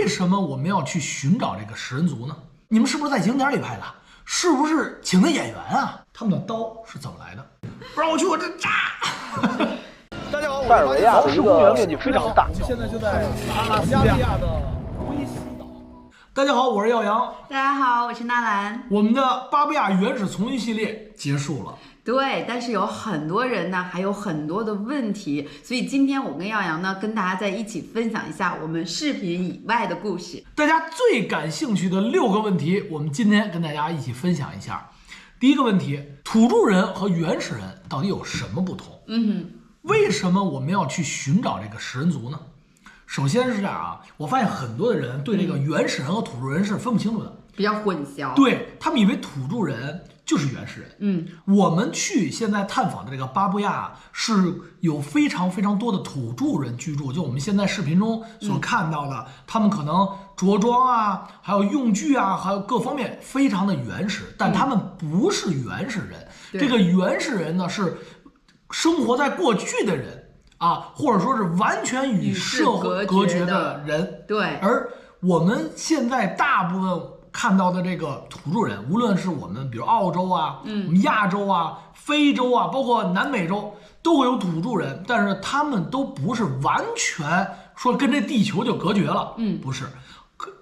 为什么我们要去寻找这个食人族呢？你们是不是在景点里拍的？是不是请的演员啊？他们的刀是怎么来的？不让我去，我这扎！大家好，塞尔维亚的一个面积非常大。我们现在就在阿拉斯加的威西岛。大家好，我是耀阳。大家好，我是纳兰。我们的巴布亚原始丛林系列结束了。对，但是有很多人呢，还有很多的问题，所以今天我跟耀阳呢，跟大家在一起分享一下我们视频以外的故事。大家最感兴趣的6个问题，我们今天跟大家一起分享一下。第一个问题，土著人和原始人到底有什么不同？为什么我们要去寻找这个食人族呢？首先是这样啊，我发现很多的人对这个原始人和土著人是分不清楚的，比较混淆。对，他们以为土著人就是原始人。我们去现在探访的这个巴布亚是有非常非常多的土著人居住，就我们现在视频中所看到的，他们可能着装啊，还有用具啊，还有各方面非常的原始，但他们不是原始人。这个原始人呢，是生活在过去的人啊，或者说是完全与社会隔绝的人。对，而我们现在大部分看到的这个土著人，无论是我们比如澳洲啊，我们亚洲啊、非洲啊，包括南美洲都会有土著人，但是他们都不是完全说跟这地球就隔绝了，不是，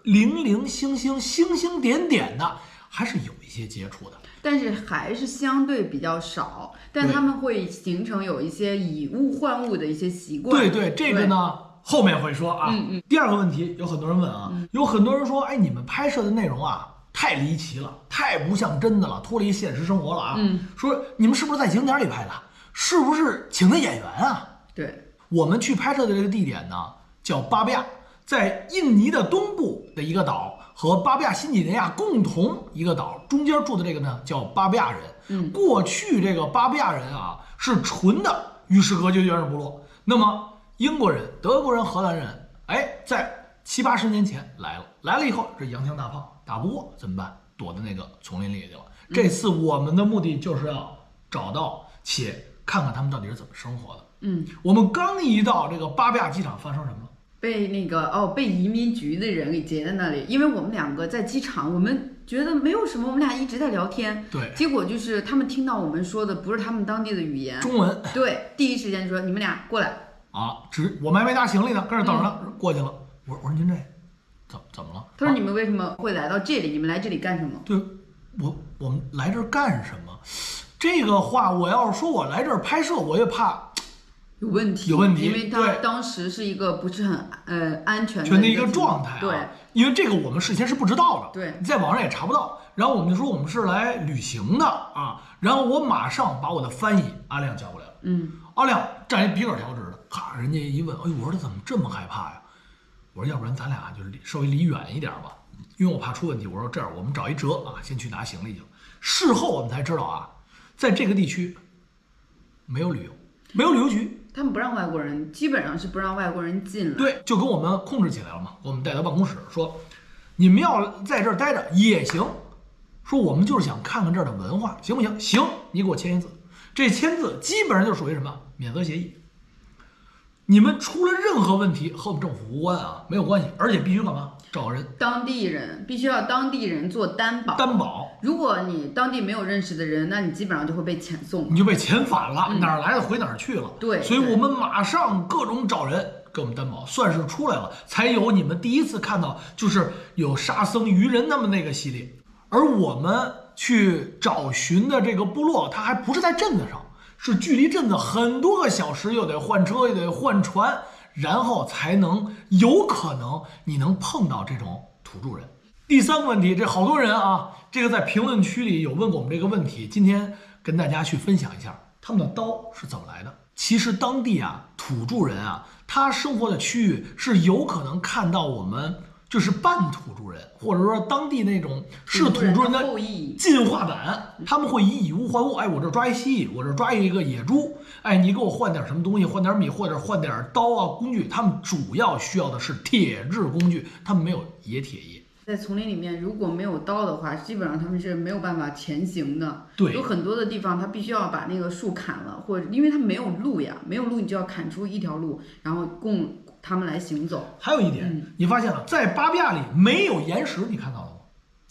零零星星、星星点点的，还是有一些接触的。但是还是相对比较少，但他们会形成有一些以物换物的一些习惯。对，这个呢后面会说啊。第二个问题，有很多人问啊，有很多人说，哎，你们拍摄的内容啊太离奇了，太不像真的了，脱离现实生活了啊。说你们是不是在景点里拍的？是不是请的演员啊？对，我们去拍摄的这个地点呢叫巴布亚，在印尼的东部的一个岛，和巴布亚新几内亚共同一个岛，中间住的这个呢叫巴布亚人。过去这个巴布亚人啊是纯的与世隔绝原始部落。那么英国人、德国人、荷兰人，哎，在70、80年前来了以后，这洋枪大炮打不过怎么办？躲到那个丛林里去了。这次我们的目的就是要找到且看看他们到底是怎么生活的。我们刚一到这个巴布亚机场，发生什么了？被移民局的人给截在那里，因为我们两个在机场，我们觉得没有什么，我们俩一直在聊天，对，结果就是他们听到我们说的不是他们当地的语言，中文，对，第一时间就说你们俩过来啊，我们还没拿行李呢，跟着等着呢，过去了。我说您这怎么了？他说你们为什么会来到这里？你们来这里干什么？对，我们来这儿干什么？这个话我要是说我来这儿拍摄，我也怕。有问题，因为他当时是一个不是很安全的一个状态。对，因为这个我们事先是不知道的，对，在网上也查不到。然后我们就说我们是来旅行的啊，然后我马上把我的翻译阿亮叫过来了。阿亮站一笔杆调直的，咔，人家一问，哎呦，我说他怎么这么害怕呀？我说要不然咱俩就是稍微离远一点吧，因为我怕出问题。我说这样，我们找一辙啊，先去拿行李去了。事后我们才知道啊，在这个地区没有旅游局。他们不让外国人，基本上是不让外国人进来。对，就跟我们控制起来了嘛，给我们带到办公室说，你们要在这儿待着也行，说我们就是想看看这儿的文化，行不行？行，你给我签一字。这签字基本上就属于什么免责协议，你们出了任何问题和我们政府无关啊，没有关系，而且必须干嘛？找人，当地人必须要当地人做担保。如果你当地没有认识的人，那你基本上就会被遣送，你就被遣返了，哪儿来的回哪儿去了。对，所以我们马上各种找人给我们担保，算是出来了，才有你们第一次看到就是有沙僧渔人那么那个系列。而我们去找寻的这个部落，它还不是在镇子上，是距离镇子很多个小时，又得换车，又得换船，然后才能有可能你能碰到这种土著人。第三个问题，这好多人啊，这个在评论区里有问过我们这个问题，今天跟大家去分享一下他们的刀是怎么来的。其实当地啊，土著人啊，他生活的区域是有可能看到我们就是半土著人，或者说当地那种是土著人的进化版，他们会以物换物。哎，我这抓一蜥蜴，我这抓一个野猪，哎，你给我换点什么东西，换点米或者换点刀啊工具。他们主要需要的是铁制工具，他们没有冶铁业。在丛林里面，如果没有刀的话，基本上他们是没有办法前行的。对，有很多的地方，他必须要把那个树砍了，或者因为他没有路呀，没有路你就要砍出一条路，然后供他们来行走。还有一点，你发现了，在巴比亚里没有岩石，你看到了吗？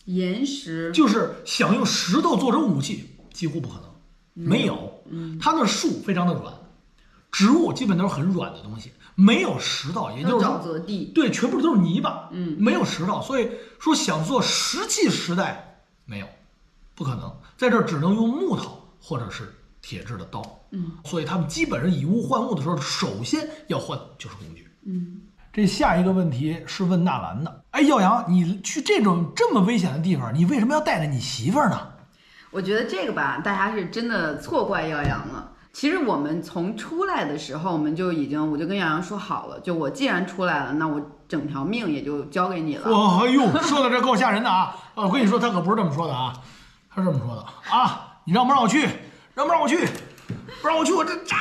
岩石就是想用石头做成武器，几乎不可能，没有。它那树非常的软，植物基本都是很软的东西，没有石头，也就是沼泽地，对，全部都是泥巴，没有石头，所以说想做石器时代没有，不可能，在这儿只能用木头或者是铁制的刀，所以他们基本上以物换物的时候，首先要换的就是工具，这下一个问题是问纳兰的，哎，耀阳，你去这么危险的地方，你为什么要带着你媳妇儿呢？我觉得这个吧，大家是真的错怪耀阳了。其实我们从出来的时候，我就跟耀阳说好了，就我既然出来了，那我整条命也就交给你了。哎呦，说的这够吓人的啊！我跟你说，他可不是这么说的啊，他是这么说的啊，你让不让我去？让不让我去？不让我去，我这炸！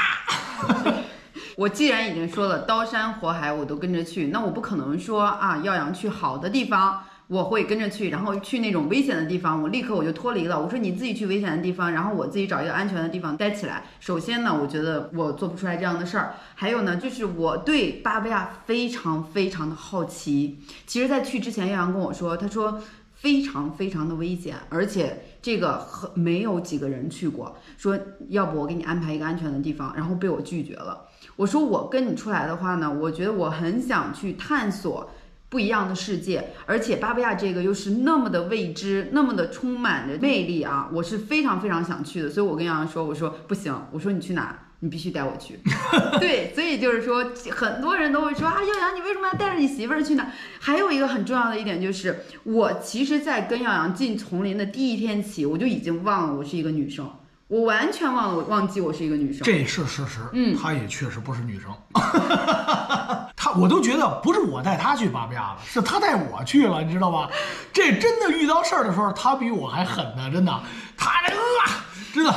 我既然已经说了刀山火海我都跟着去，那我不可能说啊，耀阳去好的地方我会跟着去，然后去那种危险的地方我立刻我就脱离了。我说你自己去危险的地方，然后我自己找一个安全的地方待起来。首先呢，我觉得我做不出来这样的事儿。还有呢，就是我对巴布亚非常非常的好奇。其实在去之前，耀阳跟我说，他说非常非常的危险，而且这个没有几个人去过，说要不我给你安排一个安全的地方，然后被我拒绝了。我说我跟你出来的话呢，我觉得我很想去探索不一样的世界，而且巴布亚这个又是那么的未知，那么的充满着魅力啊，我是非常非常想去的。所以我跟杨洋说，我说不行，我说你去哪？你必须带我去。对，所以就是说，很多人都会说啊，耀阳，你为什么要带着你媳妇儿去呢？还有一个很重要的一点就是，我其实，在跟耀阳进丛林的第一天起，我就已经忘了我是一个女生。我完全忘记我是一个女生，这是事实。她也确实不是女生。我都觉得不是我带她去巴布亚了，是她带我去了，你知道吧？这真的遇到事儿的时候，她比我还狠呢，真的。她这真的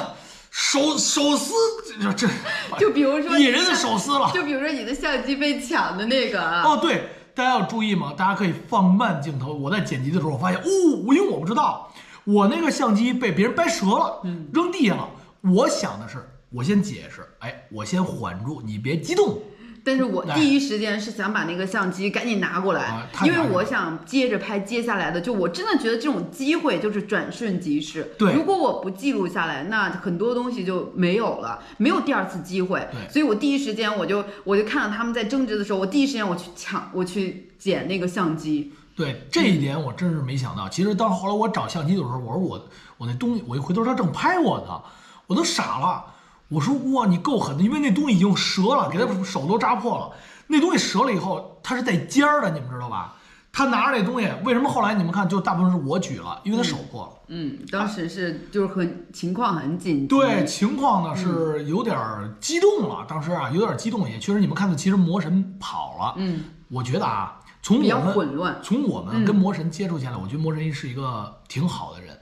手撕，这就比如说野人的手撕了，就比如说你的相机被抢的那个啊。哦，对，大家要注意嘛，大家可以放慢镜头。我在剪辑的时候，我发现，因为我不知道。我那个相机被别人掰折了，扔地下了。我想的是，我先解释，我先缓住，你别激动。但是我第一时间是想把那个相机赶紧拿过来，因为我想接着拍接下来的。就我真的觉得这种机会就是转瞬即逝。对，如果我不记录下来，那很多东西就没有了，没有第二次机会。对，所以我第一时间我就看到他们在争执的时候，我第一时间我去捡那个相机。对，这一点我真是没想到。其实到后来我找相机的时候，我说我那东西，我一回头他正拍我呢，我都傻了。我说哇，你够狠的，因为那东西已经折了，给他手都扎破了。那东西折了以后，它是带尖儿的，你们知道吧？他拿着那东西，为什么后来你们看，就大部分是我举了，因为他手破了。当时是就是情况很紧急。对，情况呢是有点激动了，当时啊有点激动，也确实你们看到，其实魔神跑了。我觉得啊。比较混乱。从我们跟魔神接触下来，我觉得魔神是一个挺好的人。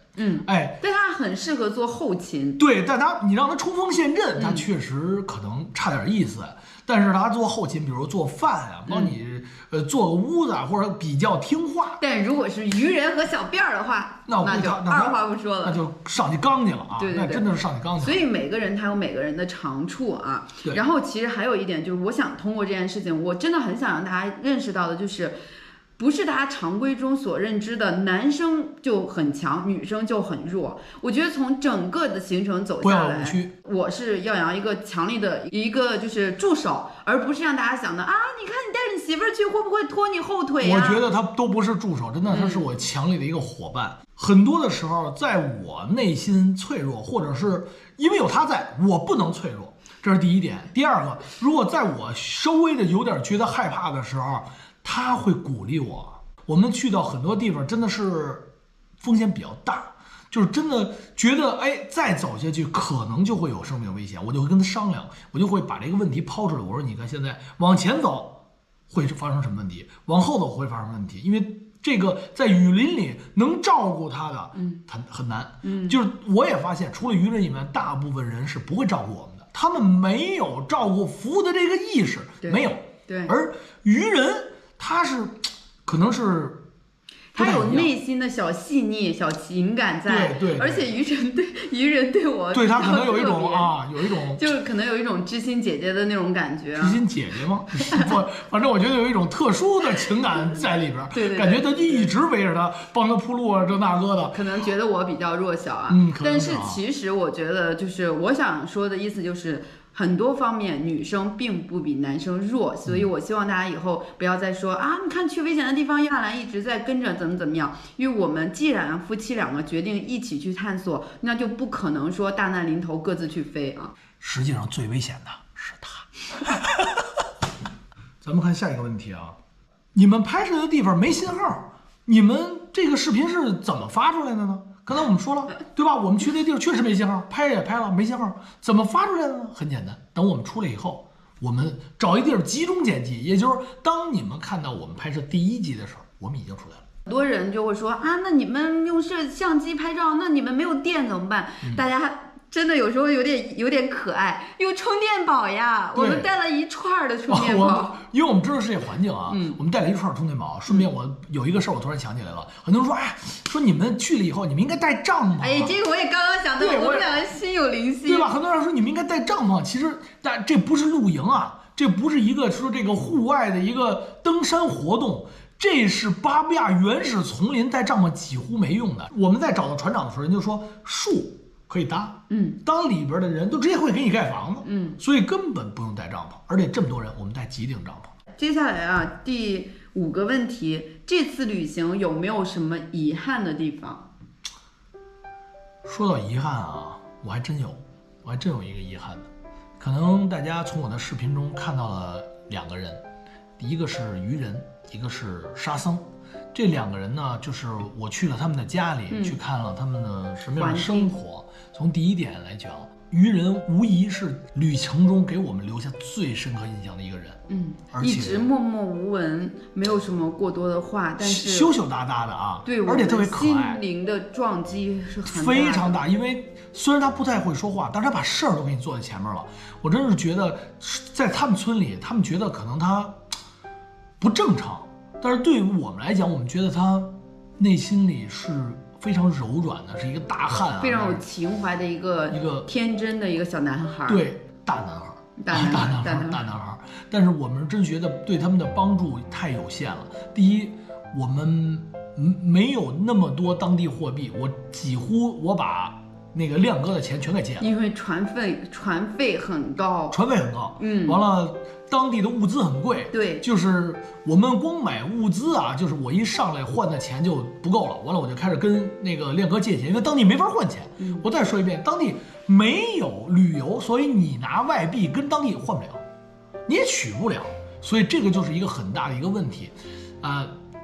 但他很适合做后勤。对，但你让他冲锋陷阵，他确实可能差点意思。但是他做后勤，比如做饭啊，帮你做个屋子啊，或者比较听话。但如果是鱼人和小辫儿的话，那就二话不说了，那就上去刚去了啊！对，那真的是上去刚去了。所以每个人他有每个人的长处啊。然后其实还有一点就是，我想通过这件事情，我真的很想让大家认识到的就是。不是大家常规中所认知的男生就很强，女生就很弱。我觉得从整个的行程走下来，我是耀阳一个强力的一个就是助手，而不是让大家想的啊，你看你带着你媳妇儿去，会不会拖你后腿啊？我觉得他都不是助手，真的他是我强力的一个伙伴。很多的时候，在我内心脆弱，或者是因为有他在，我不能脆弱，这是第一点。第二个，如果在我稍微的有点觉得害怕的时候，他会鼓励我。我们去到很多地方真的是风险比较大，就是真的觉得再走下去可能就会有生命危险，我就会跟他商量，我就会把这个问题抛出来。我说你看现在往前走会发生什么问题，往后走会发生问题，因为这个在雨林里能照顾他的很难。就是我也发现除了渔人以外，大部分人是不会照顾我们的，他们没有照顾服务的这个意识，没有。对，而渔人他是可能是他有内心的小细腻、小情感在，对，而且愚人对我，对他可能有一种就是可能有一种知心姐姐的那种感觉。知心姐姐吗？不，反正我觉得有一种特殊的情感在里边，对，感觉他一直围着他，帮他铺路啊，这那个的。可能觉得我比较弱小啊，但是其实我觉得，就是我想说的意思就是。很多方面，女生并不比男生弱，所以我希望大家以后不要再说啊，你看去危险的地方，亚兰一直在跟着怎么样。因为我们既然夫妻两个决定一起去探索，那就不可能说大难临头各自去飞啊。实际上最危险的是他。咱们看下一个问题啊，你们拍摄的地方没信号，你们这个视频是怎么发出来的呢？刚才我们说了，对吧？我们去那地方确实没信号，拍也拍了，没信号，怎么发出来的呢？很简单，等我们出来以后，我们找一地儿集中剪辑，也就是当你们看到我们拍摄第1集的时候，我们已经出来了。很多人就会说啊，那你们用相机拍照，那你们没有电怎么办？大家真的有时候有点可爱，有充电宝呀，我们带了一串的充电宝，因为我们知道世界环境啊，我们带了一串充电宝。顺便我有一个事儿，我突然想起来了，很多人说，哎，说你们去了以后，你们应该带帐篷。哎，这个我也刚刚想到，我们两个心有灵犀，对吧？很多人说你们应该带帐篷，其实但这不是露营啊，这不是一个说这个户外的一个登山活动。这是巴布亚原始丛林，带帐篷几乎没用的。我们在找到船长的时候，人就说树可以搭，当里边的人都直接会给你盖房子，所以根本不用带帐篷，而且这么多人，我们带几顶帐篷。接下来啊，第5个问题，这次旅行有没有什么遗憾的地方？说到遗憾啊，我还真有一个遗憾的，可能大家从我的视频中看到了2个人，一个是愚人，一个是沙僧。这2个人呢，就是我去了他们的家里，去看了他们的什么样的生活。从第一点来讲，愚人无疑是旅程中给我们留下最深刻印象的一个人。而且一直默默无闻，没有什么过多的话，但是羞羞答答的啊，对，而且特别可爱。心灵的撞击是很非常大，因为虽然他不太会说话，但是他把事儿都给你做在前面了。我真是觉得，在他们村里，他们觉得可能他不正常。但是对于我们来讲，我们觉得他内心里是非常柔软的，是一个大汉啊，非常有情怀的一个天真的一个小男孩。对，大男孩。但是我们真觉得对他们的帮助太有限了。第一，我们没有那么多当地货币，几乎把那个亮哥的钱全给借了，因为船费很高，完了。当地的物资很贵，对，就是我们光买物资啊，就是我一上来换的钱就不够了，完了我就开始跟那个亮哥借钱，因为当地没法换钱。我再说一遍，当地没有旅游，所以你拿外币跟当地换不了，你也取不了，所以这个就是一个很大的一个问题。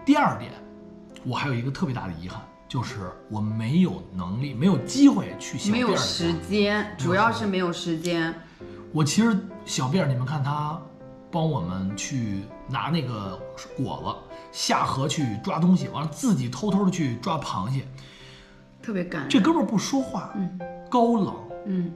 第2点，我还有一个特别大的遗憾，就是我没有能力，没有机会去小辫，没有时间，主要是没有时间。我其实小辫，你们看他帮我们去拿那个果子下河去抓东西，完了自己偷偷的去抓螃蟹，特别感人。这哥们儿不说话，高冷，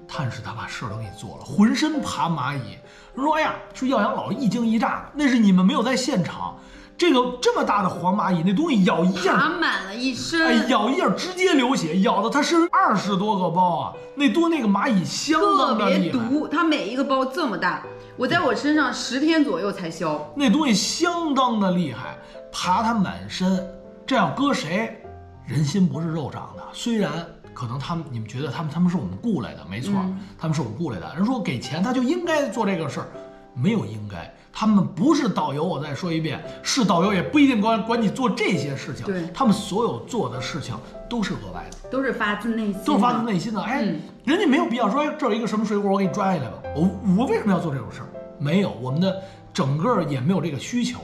但是他把事儿都给做了，浑身爬蚂蚁。人说，哎呀，说耀阳老一惊一乍的，那是你们没有在现场。这么大的黄蚂蚁，那东西咬一下爬满了一身，咬一下直接流血，咬的他是20多个包啊！那个蚂蚁相当的厉害，特别毒，它每一个包这么大，我在我身上10天左右才消。那东西相当的厉害，爬它满身，这要搁谁，人心不是肉长的。虽然可能你们觉得他们是我们雇来的，没错，他们是我们雇来的。人说给钱他就应该做这个事儿，没有应该。他们不是导游，我再说一遍，是导游也不一定管你做这些事情。对，他们所有做的事情都是额外的，都是发自内心的，都是发自内心的。哎，人家没有必要说，这有一个什么水果，我给你抓下来吧。我为什么要做这种事儿？没有，我们的整个也没有这个需求。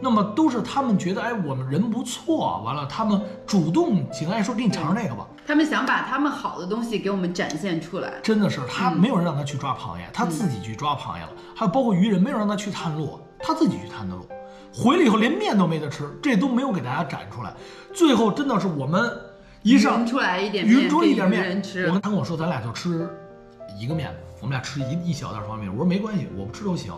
那么都是他们觉得，哎，我们人不错，完了他们主动请来说，给你尝尝这个吧。他们想把他们好的东西给我们展现出来。真的是，他没有人让他去抓螃蟹，他自己去抓螃蟹了。还有包括渔人，没有让他去探路，他自己去探的路。回来以后连面都没得吃，这都没有给大家展出来。最后真的是我们一上匀出来一点面吃。他跟我说，咱俩就吃一个面，我们俩吃一小袋方便面。我说没关系，我不吃都行。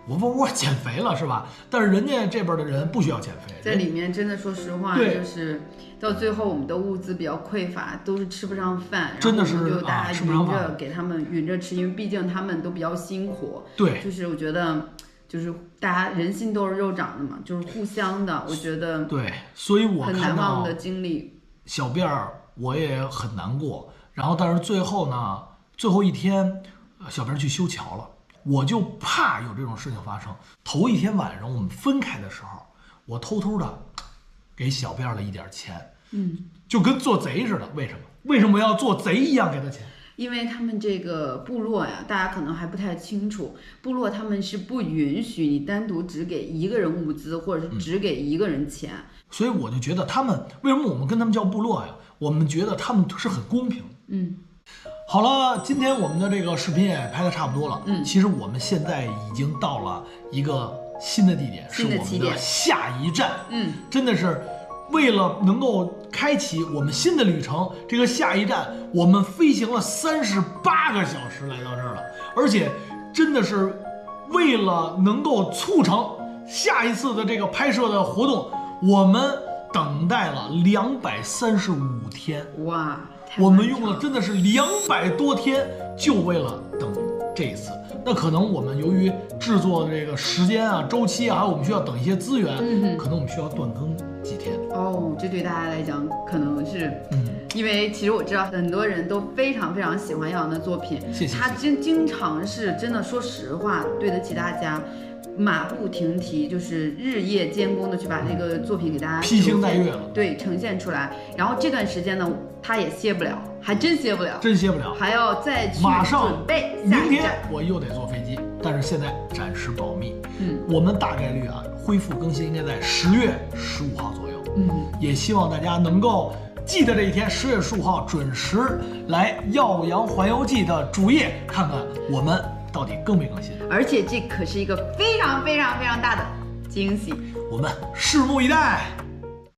我减肥了是吧？但是人家这边的人不需要减肥，在里面真的说实话，对就是到最后我们的物资比较匮乏，都是吃不上饭，真的是然后我们就大家匀吃不上饭着给他们匀着吃，因为毕竟他们都比较辛苦。对，就是我觉得。就是大家人心都是肉长的嘛，就是互相的，我觉得对，所以我很看到难忘的经历。小辫儿我也很难过，然后但是最后呢，最后一天，小辫儿去修桥了，我就怕有这种事情发生。头一天晚上我们分开的时候，我偷偷的给小辫儿了一点钱，就跟做贼似的。为什么？为什么要做贼一样给他钱？因为他们这个部落呀，大家可能还不太清楚，部落他们是不允许你单独只给一个人物资，或者是只给一个人钱。所以我就觉得他们为什么我们跟他们叫部落呀？我们觉得他们是很公平。好了，今天我们的这个视频也拍得差不多了。其实我们现在已经到了一个新的地点，是我们的下一站。真的是为了能够开启我们新的旅程，这个下一站我们飞行了38个小时来到这儿了，而且真的是为了能够促成下一次的这个拍摄的活动，我们等待了235天。哇！我们用了真的是200多天，就为了等这一次。那可能我们由于制作的这个时间啊、周期啊，还有我们需要等一些资源，可能我们需要断更几天。哦，这对大家来讲可能是，因为其实我知道很多人都非常非常喜欢耀阳的作品，谢谢。他经常是真的，说实话，对得起大家。马不停蹄，就是日夜兼工的去把这个作品给大家披星戴月了，对，呈现出来。然后这段时间呢，他也歇不了，还真歇不了，还要再去马上准备下明天一站。我又得坐飞机，但是现在暂时保密。我们大概率恢复更新应该在10月15号左右。也希望大家能够记得这一天，10月15号准时来耀阳环游记的主页看看我们到底更没更新。而且这可是一个非常非常非常大的惊喜，我们拭目以待。